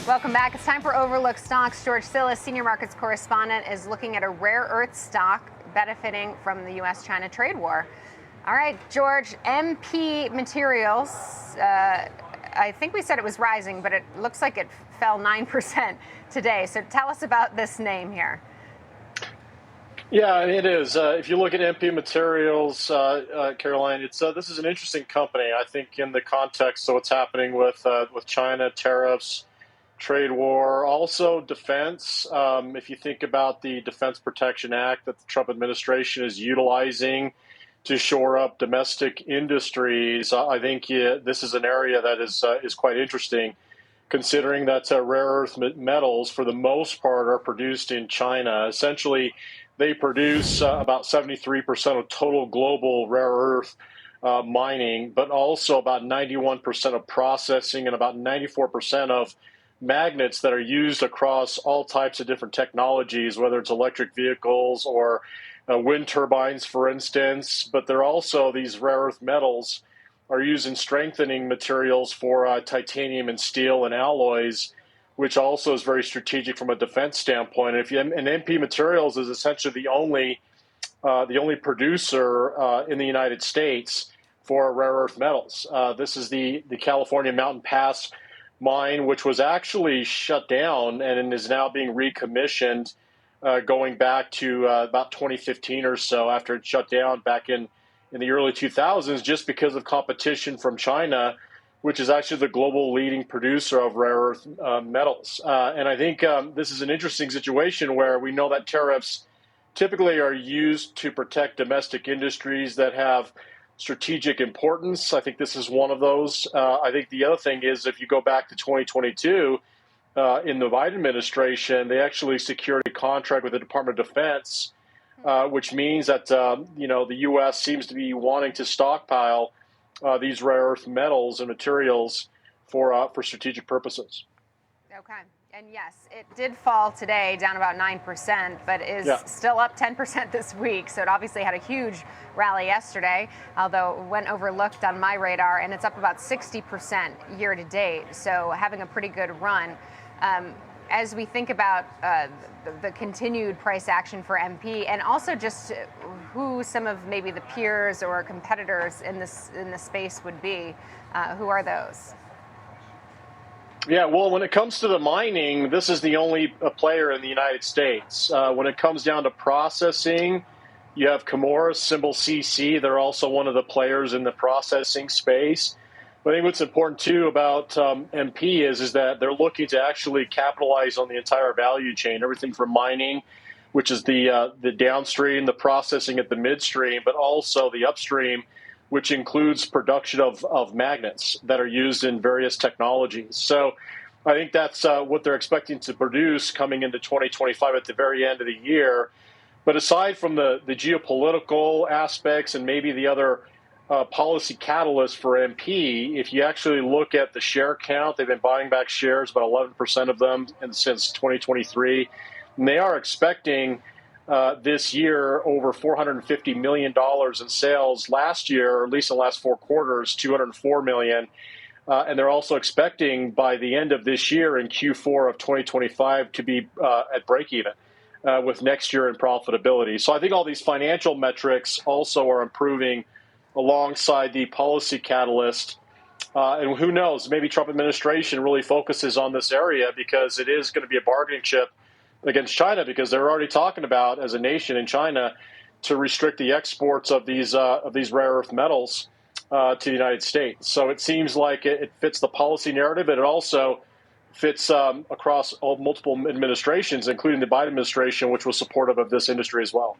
Welcome back. It's time for Overlook Stocks. George Tsilis, senior markets correspondent, is looking at a rare earth stock benefiting from the U.S.-China trade war. All right, George, MP Materials, I think we said it was rising, but it looks like it fell 9% today. So tell us about this name here. Yeah, it is. If you look at MP Materials, Caroline, this is an interesting company. I think in the context of what's happening with China, tariffs, trade war, also defense. If you think about the Defense Production Act that the Trump administration is utilizing to shore up domestic industries, I think this is an area that is quite interesting, considering that rare earth metals, for the most part, are produced in China. Essentially, they produce about 73% of total global rare earth mining, but also about 91% of processing and about 94% of magnets that are used across all types of different technologies, whether it's electric vehicles or wind turbines, for instance. But they're also, these rare earth metals are used in strengthening materials for titanium and steel and alloys, which also is very strategic from a defense standpoint. And MP Materials is essentially the only producer in the United States for rare earth metals. This is the California Mountain Pass mine, which was actually shut down and is now being recommissioned, going back to about 2015 or so, after it shut down back in the early 2000s, just because of competition from China, which is actually the global leading producer of rare earth metals. And I think this is an interesting situation where we know that tariffs typically are used to protect domestic industries that have strategic importance. I think this is one of those. I think the other thing is, if you go back to 2022, in the Biden administration, they actually secured a contract with the Department of Defense, which means that the U.S. seems to be wanting to stockpile these rare earth metals and materials for strategic purposes. Okay. And yes, it did fall today, down about 9%, but is still up 10% this week. So it obviously had a huge rally yesterday, although it went overlooked on my radar, and it's up about 60% year to date. So having a pretty good run. As we think about the continued price action for MP, and also just who some of maybe the peers or competitors in the space would be, who are those? Yeah, well, when it comes to the mining, this is the only player in the United States. When it comes down to processing, you have Chemours, symbol CC. They're also one of the players in the processing space. But I think what's important, too, about MP is that they're looking to actually capitalize on the entire value chain, everything from mining, which is the downstream, the processing at the midstream, but also the upstream, which includes production of magnets that are used in various technologies. So I think that's what they're expecting to produce coming into 2025 at the very end of the year. But aside from the geopolitical aspects and maybe the other policy catalysts for MP, if you actually look at the share count, they've been buying back shares, about 11% of them since 2023. And they are expecting this year over $450 million in sales. Last year, or at least in the last 4 quarters, $204 million. And they're also expecting by the end of this year, in Q4 of 2025, to be at break even with next year in profitability. So I think all these financial metrics also are improving alongside the policy catalyst. And who knows, maybe Trump administration really focuses on this area, because it is going to be a bargaining chip against China, because they're already talking about, as a nation in China, to restrict the exports of these rare earth metals to the United States. So it seems like it fits the policy narrative, and it also fits across multiple administrations, including the Biden administration, which was supportive of this industry as well.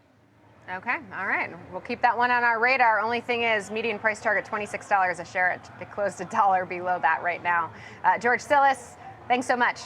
Okay, all right. We'll keep that one on our radar. Only thing is, median price target $26 a share. It closed $1 below that right now. George Tsilis, thanks so much.